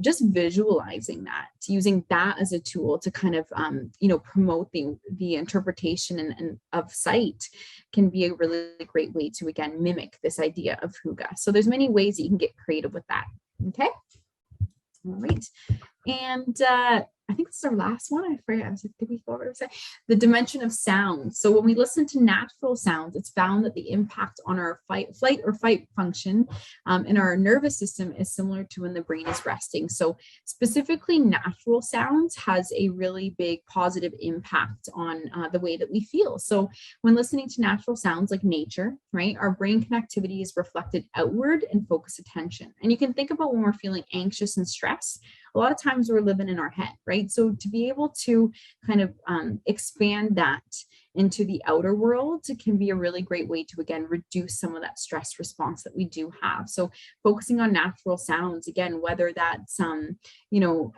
Speaker 2: just visualizing that, using that as a tool to kind of, you know, promote the interpretation and of sight can be a really great way to, again, mimic this idea of hygge. So there's many ways that you can get creative with that. Okay. All right. And I think this is our last one. I forget. I was like, did we go over the dimension of sound? So when we listen to natural sounds, it's found that the impact on our flight or fight function in our nervous system is similar to when the brain is resting. So specifically, natural sounds has a really big positive impact on the way that we feel. So when listening to natural sounds like nature, right, our brain connectivity is reflected outward and focus attention. And you can think about when we're feeling anxious and stressed. A lot of times we're living in our head, right? So to be able to kind of expand that into the outer world can be a really great way to, again, reduce some of that stress response that we do have. So focusing on natural sounds, again, whether that's,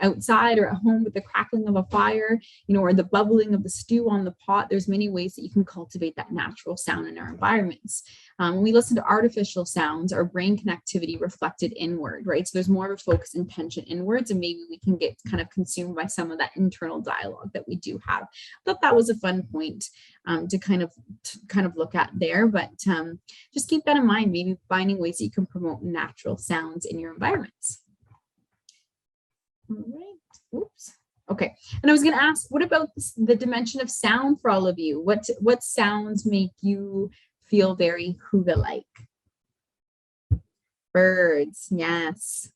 Speaker 2: outside or at home with the crackling of a fire, or the bubbling of the stew on the pot, there's many ways that you can cultivate that natural sound in our environments. When we listen to artificial sounds, our brain connectivity reflected inward, right? So there's more of a focus and tension inwards, and maybe we can get kind of consumed by some of that internal dialogue that we do have. I thought that was a fun point to kind of look at there, but just keep that in mind, maybe finding ways that you can promote natural sounds in your environments. All right. Oops. Okay. And I was going to ask, what about the dimension of sound for all of you? What sounds make you feel very hygge-like? Birds. Yes.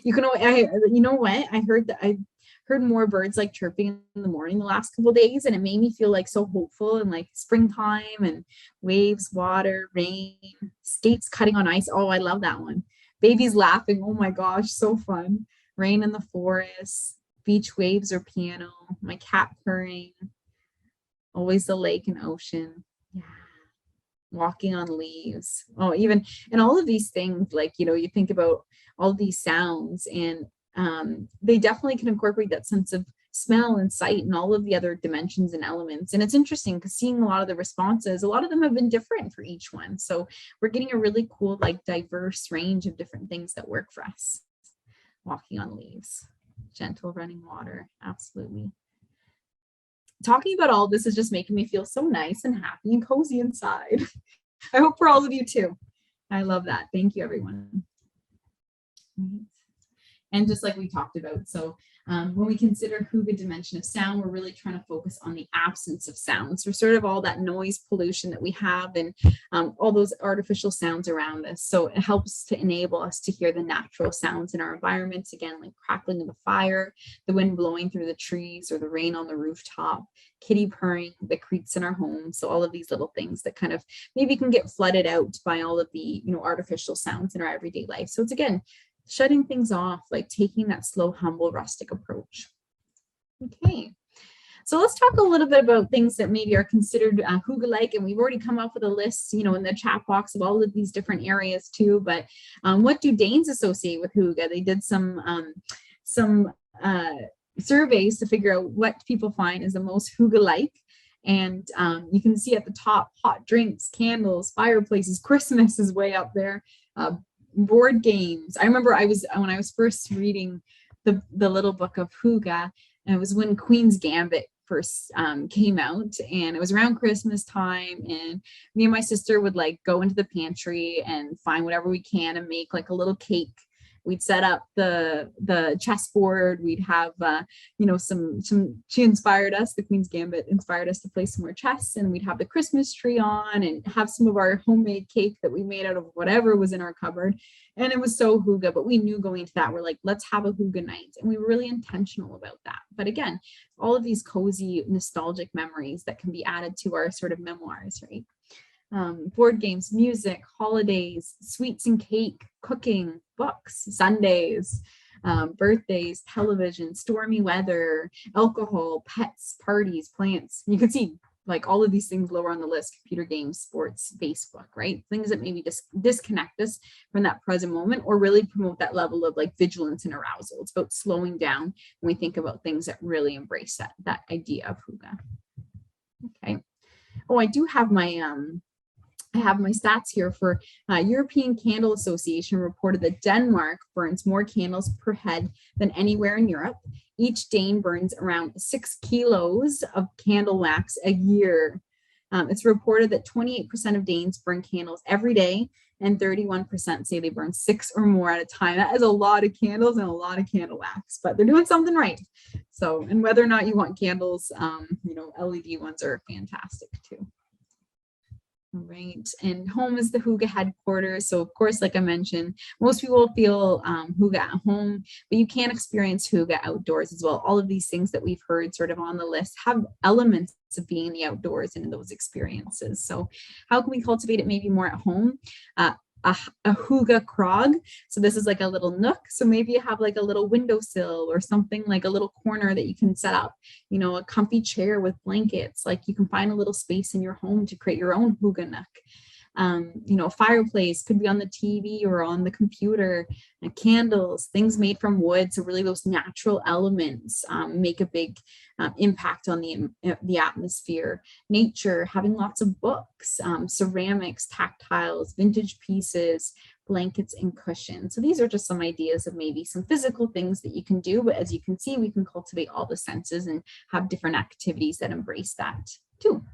Speaker 2: You know what? I heard more birds like chirping in the morning the last couple of days, and it made me feel like so hopeful and like springtime and waves, water, rain, skates cutting on ice. Oh, I love that one. Babies laughing. Oh my gosh, so fun. Rain in the forest, beach waves or piano, my cat purring, always the lake and ocean. Yeah. Walking on leaves. Oh, and all of these things, like, you think about all these sounds, and they definitely can incorporate that sense of smell and sight and all of the other dimensions and elements. And it's interesting because seeing a lot of the responses, a lot of them have been different for each one. So we're getting a really cool, like, diverse range of different things that work for us. Walking on leaves, gentle running water. Absolutely. Talking about all this is just making me feel so nice and happy and cozy inside. I hope for all of you too. I love that. Thank you, everyone. And just like we talked about, so when we consider hygge dimension of sound, we're really trying to focus on the absence of sound. So sort of all that noise pollution that we have and all those artificial sounds around us. So it helps to enable us to hear the natural sounds in our environments, again, like crackling of the fire, the wind blowing through the trees, or the rain on the rooftop, kitty purring, the creaks in our home. So all of these little things that kind of maybe can get flooded out by all of the artificial sounds in our everyday life. So it's, again, shutting things off, like taking that slow, humble, rustic approach. Okay, so let's talk a little bit about things that maybe are considered hygge-like, and we've already come up with a list, in the chat box of all of these different areas too. But what do Danes associate with hygge? They did some surveys to figure out what people find is the most hygge-like. And you can see at the top, hot drinks, candles, fireplaces. Christmas is way up there. Board games. I remember when I was first reading the little book of Hygge, and it was when Queen's Gambit first came out, and it was around Christmas time, and me and my sister would like go into the pantry and find whatever we can and make like a little cake. We'd set up the chessboard. We'd have, she inspired us, the Queen's Gambit inspired us to play some more chess, and we'd have the Christmas tree on and have some of our homemade cake that we made out of whatever was in our cupboard. And it was so hygge, but we knew going into that, we're like, let's have a hygge night. And we were really intentional about that. But again, all of these cozy, nostalgic memories that can be added to our sort of memoirs, right? Board games, music, holidays, sweets and cake, cooking, books, Sundays, birthdays, television, stormy weather, alcohol, pets, parties, plants. You can see like all of these things lower on the list: computer games, sports, Facebook, right? Things that maybe just disconnect us from that present moment or really promote that level of like vigilance and arousal. It's about slowing down when we think about things that really embrace that idea of hygge. Okay. Oh, I do have I have my stats here for European Candle Association reported that Denmark burns more candles per head than anywhere in Europe. Each Dane burns around 6 kilos of candle wax a year. It's reported that 28% of Danes burn candles every day, and 31% say they burn 6 or more at a time. That is a lot of candles and a lot of candle wax, but they're doing something right. So, and whether or not you want candles, LED ones are fantastic too. All right, and home is the Hygge headquarters. So of course, like I mentioned, most people feel Hygge at home, but you can experience Hygge outdoors as well. All of these things that we've heard sort of on the list have elements of being in the outdoors and in those experiences. So how can we cultivate it maybe more at home? A Hygge krog. So this is like a little nook. So maybe you have like a little windowsill or something, like a little corner that you can set up, a comfy chair with blankets. Like you can find a little space in your home to create your own Hygge nook. Fireplace could be on the TV or on the computer, candles, things made from wood. So really those natural elements make a big impact on the atmosphere. Nature, having lots of books, ceramics, tactiles, vintage pieces, blankets, and cushions. So these are just some ideas of maybe some physical things that you can do. But as you can see, we can cultivate all the senses and have different activities that embrace that too.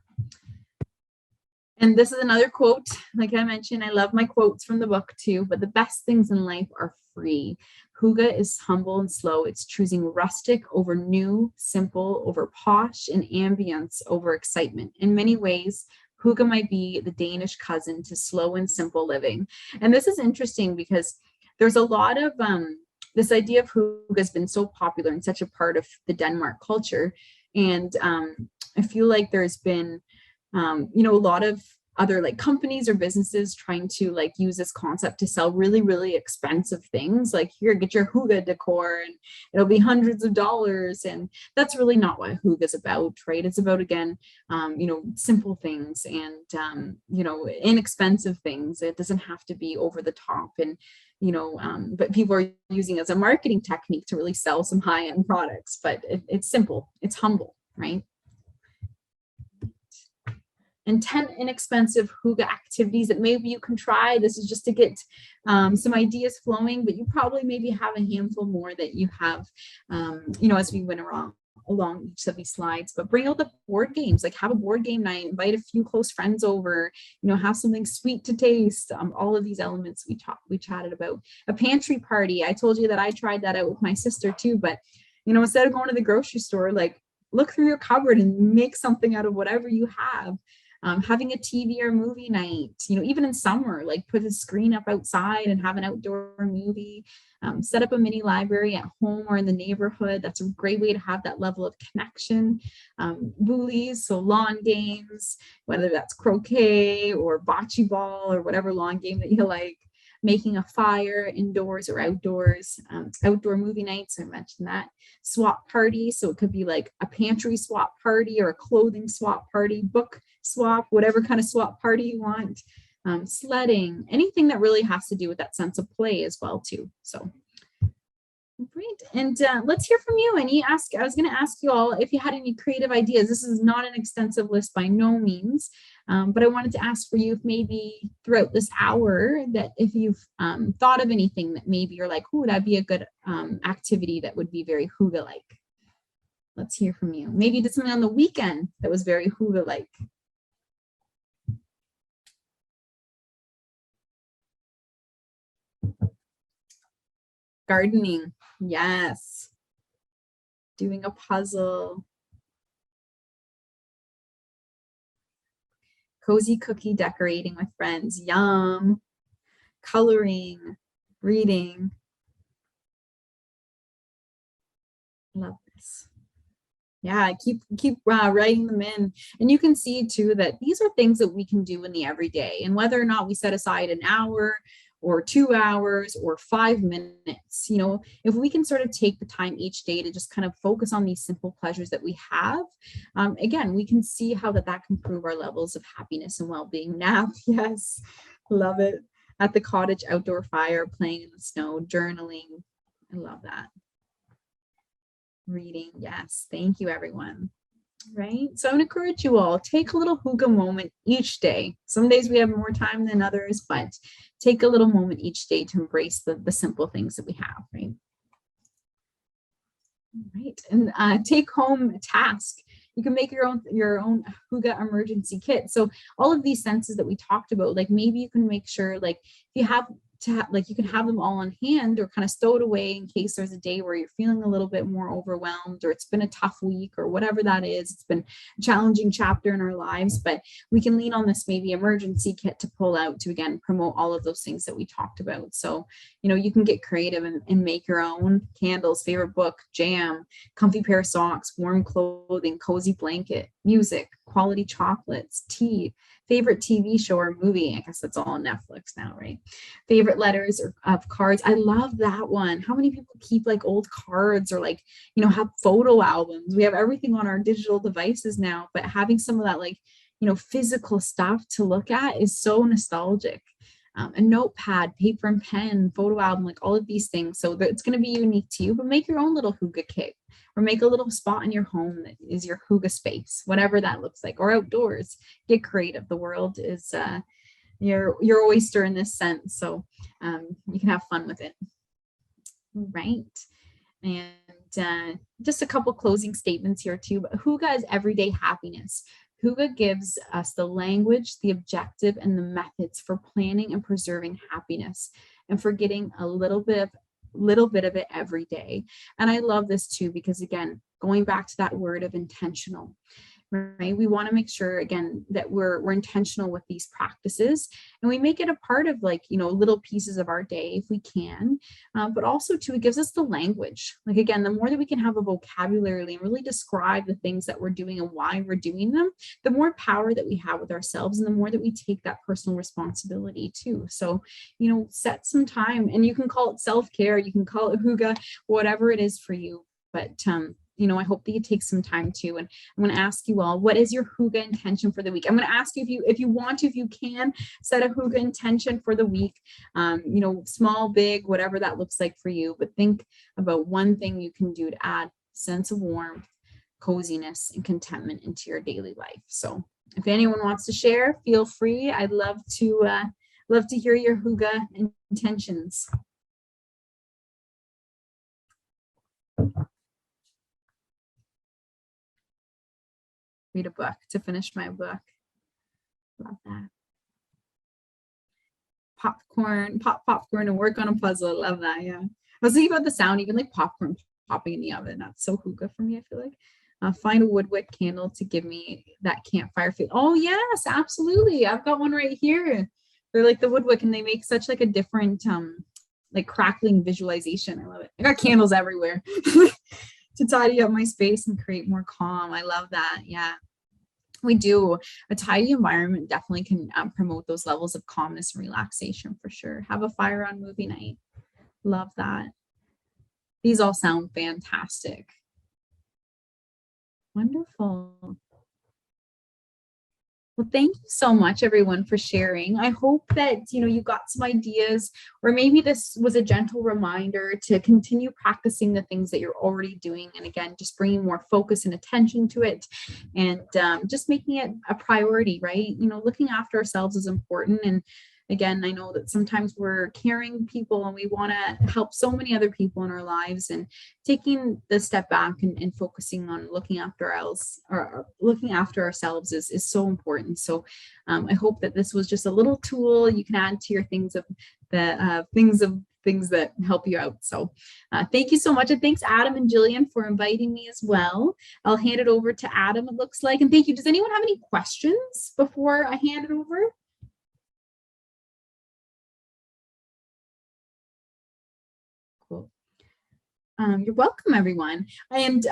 Speaker 2: And this is another quote. Like I mentioned, I love my quotes from the book too, but the best things in life are free. Hygge is humble and slow. It's choosing rustic over new, simple over posh, and ambience over excitement. In many ways, Hygge might be the Danish cousin to slow and simple living. And this is interesting because there's a lot of this idea of Hygge has been so popular and such a part of the Denmark culture. And I feel like there's been a lot of other like companies or businesses trying to like use this concept to sell really, really expensive things. Like here, get your Hygge decor and it'll be hundreds of dollars. And that's really not what Hygge is about, right? It's about, again, simple things and, inexpensive things. It doesn't have to be over the top and, but people are using it as a marketing technique to really sell some high-end products, but it's simple, it's humble, right? And 10 inexpensive Hygge activities that maybe you can try. This is just to get some ideas flowing, but you probably maybe have a handful more that you have, as we went along each of these slides. But bring out the board games, like have a board game night, invite a few close friends over, have something sweet to taste. All of these elements we chatted about. A pantry party. I told you that I tried that out with my sister too, but instead of going to the grocery store, like look through your cupboard and make something out of whatever you have. Having a TV or movie night, even in summer, like put a screen up outside and have an outdoor movie, set up a mini library at home or in the neighborhood. That's a great way to have that level of connection. Woolies, so lawn games, whether that's croquet or bocce ball or whatever lawn game that you like. Making a fire indoors or outdoors, outdoor movie nights, I mentioned that. Swap party, so it could be like a pantry swap party or a clothing swap party, book swap, whatever kind of swap party you want. Sledding, anything that really has to do with that sense of play as well too. So great, and let's hear from you. I was going to ask you all if you had any creative ideas. This is not an extensive list by no means, but I wanted to ask for you if maybe throughout this hour that if you've thought of anything that maybe you're like, oh, that'd be a good activity that would be very Hygge-like. Let's hear from you. Maybe you did something on the weekend that was very Hygge-like. Gardening, yes. Doing a puzzle. Cozy cookie decorating with friends, yum. Coloring, reading. Love this. Yeah, keep writing them in. And you can see too that these are things that we can do in the everyday. And whether or not we set aside an hour or 2 hours or 5 minutes, if we can sort of take the time each day to just kind of focus on these simple pleasures that we have, again, we can see how that can improve our levels of happiness and well-being. Nap, yes, love it. At the cottage outdoor fire, playing in the snow, journaling, I love that. Reading, yes, thank you everyone. Right, so I would encourage you all, take a little Hygge moment each day. Some days we have more time than others, but take a little moment each day to embrace the simple things that we have, right? Right, and take home task. You can make your own Hygge emergency kit. So all of these senses that we talked about, like maybe you can make sure, like if you have like you can have them all on hand or kind of stowed away in case there's a day where you're feeling a little bit more overwhelmed, or it's been a tough week, or whatever that is. It's been a challenging chapter in our lives, but we can lean on this maybe emergency kit to pull out to, again, promote all of those things that we talked about. So, you can get creative and make your own candles, favorite book, jam, comfy pair of socks, warm clothing, cozy blanket, music, quality chocolates, tea, favorite TV show or movie. I guess that's all on Netflix now, right? Favorite letters or of cards. I love that one. How many people keep like old cards or like, have photo albums? We have everything on our digital devices now, but having some of that like, physical stuff to look at is so nostalgic. A notepad, paper and pen, photo album, like all of these things. So that it's going to be unique to you, but make your own little Hygge kit, or make a little spot in your home that is your Hygge space, whatever that looks like, or outdoors. Get creative. The world is your oyster in this sense. So you can have fun with it. Right. And just a couple closing statements here too, but Hygge is everyday happiness. Hygge gives us the language, the objective, and the methods for planning and preserving happiness, and for getting a little bit of it every day. And I love this too, because again, going back to that word of intentional, right? We want to make sure, again, that we're intentional with these practices, and we make it a part of, like, little pieces of our day if we can, but also too, it gives us the language. Like, again, the more that we can have a vocabulary and really describe the things that we're doing and why we're doing them, the more power that we have with ourselves, and the more that we take that personal responsibility too. So, set some time, and you can call it self-care, you can call it Hygge, whatever it is for you, but I hope that you take some time too. And I'm going to ask you all, what is your Hygge intention for the week? I'm going to ask you if you can set a Hygge intention for the week, small, big, whatever that looks like for you, but think about one thing you can do to add sense of warmth, coziness, and contentment into your daily life. So if anyone wants to share, feel free. I'd love to hear your Hygge intentions. Read a book, to finish my book. Love that. Pop popcorn and work on a puzzle. Love that. Yeah. I was thinking about the sound, even like popcorn popping in the oven. That's so Hygge for me, I feel like. Find a woodwick candle to give me that campfire feel. Oh yes, absolutely. I've got one right here. They're like the woodwick, and they make such like a different like crackling visualization. I love it. I got candles everywhere. To tidy up my space and create more calm. I love that. Yeah, we do. A tidy environment definitely can promote those levels of calmness and relaxation for sure. Have a fire on movie night. Love that. These all sound fantastic. Wonderful. Well, thank you so much, everyone, for sharing. I hope that, you got some ideas, or maybe this was a gentle reminder to continue practicing the things that you're already doing. And again, just bringing more focus and attention to it, and just making it a priority, right? Looking after ourselves is important. And again, I know that sometimes we're caring people and we want to help so many other people in our lives, and taking the step back and focusing on looking after ourselves is so important. So I hope that this was just a little tool you can add to your things that help you out. So thank you so much. And thanks, Adam and Jillian, for inviting me as well. I'll hand it over to Adam, it looks like. And thank you. Does anyone have any questions before I hand it over? You're welcome, everyone. And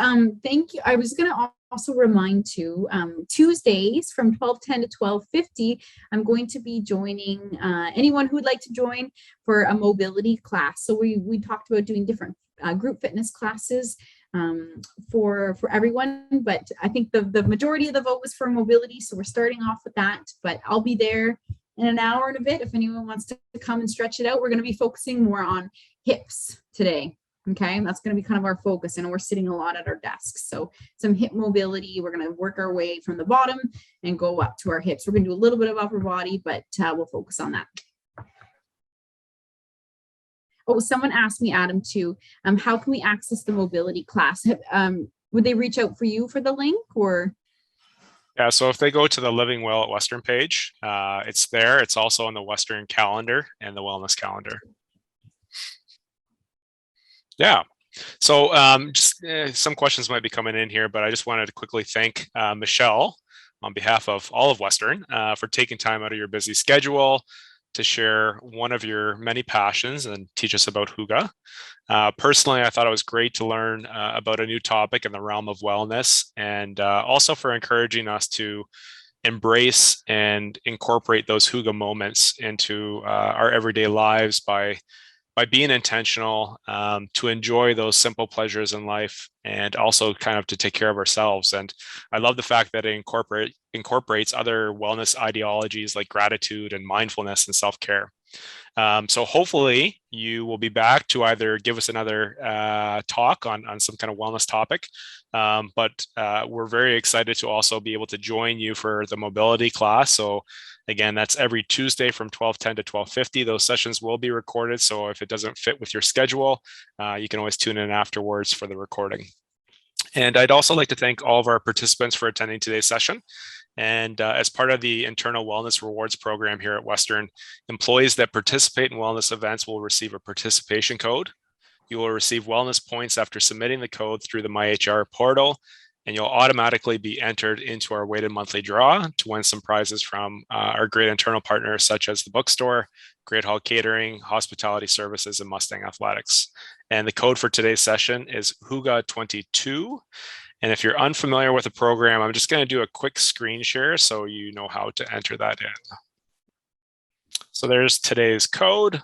Speaker 2: thank you. I was going to also remind too, Tuesdays from 12:10 to 12:50, I'm going to be joining anyone who would like to join for a mobility class. So we talked about doing different group fitness classes for everyone, but I think the majority of the vote was for mobility. So we're starting off with that, but I'll be there in an hour and a bit. If anyone wants to come and stretch it out, we're going to be focusing more on hips today. Okay, and that's going to be kind of our focus, and we're sitting a lot at our desks. So some hip mobility, we're going to work our way from the bottom and go up to our hips. We're going to do a little bit of upper body, but we'll focus on that. Oh, someone asked me, Adam, too, how can we access the mobility class? would they reach out for you for the link or?
Speaker 3: Yeah, so if they go to the Living Well at Western page, it's there. It's also on the Western calendar and the wellness calendar. Yeah. So just some questions might be coming in here, but I just wanted to quickly thank Michelle on behalf of all of Western for taking time out of your busy schedule to share one of your many passions and teach us about Hygge. Personally, I thought it was great to learn about a new topic in the realm of wellness, and also for encouraging us to embrace and incorporate those Hygge moments into our everyday lives by being intentional to enjoy those simple pleasures in life, and also kind of to take care of ourselves. And I love the fact that it incorporates other wellness ideologies like gratitude and mindfulness and self-care. So hopefully you will be back to either give us another talk on some kind of wellness topic, but we're very excited to also be able to join you for the mobility class. So again, that's every Tuesday from 12:10 to 12:50. Those sessions will be recorded. So if it doesn't fit with your schedule, you can always tune in afterwards for the recording. And I'd also like to thank all of our participants for attending today's session. And as part of the internal wellness rewards program here at Western, employees that participate in wellness events will receive a participation code. You will receive wellness points after submitting the code through the MyHR portal, and you'll automatically be entered into our weighted monthly draw to win some prizes from our great internal partners such as the bookstore, Great Hall Catering, Hospitality Services, and Mustang Athletics. And the code for today's session is Hygge22. And if you're unfamiliar with the program, I'm just going to do a quick screen share so you know how to enter that in. So there's today's code.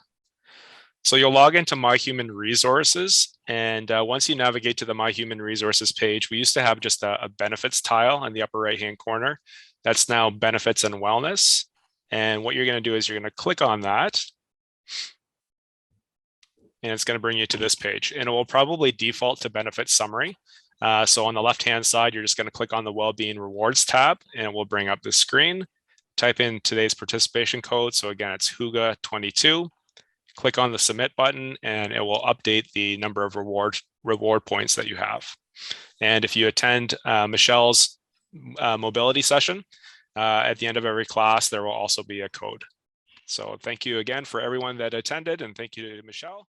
Speaker 3: So you'll log into My Human Resources, and once you navigate to the My Human Resources page, we used to have just a benefits tile in the upper right-hand corner. That's now benefits and wellness. And what you're going to do is you're going to click on that, and it's going to bring you to this page, and it will probably default to benefit summary. So on the left-hand side, you're just going to click on the Wellbeing Rewards tab, and it will bring up this screen. Type in today's participation code. So again, it's Hygge22. Click on the Submit button, and it will update the number of reward points that you have. And if you attend Michelle's mobility session, at the end of every class, there will also be a code. So thank you again for everyone that attended, and thank you to Michelle.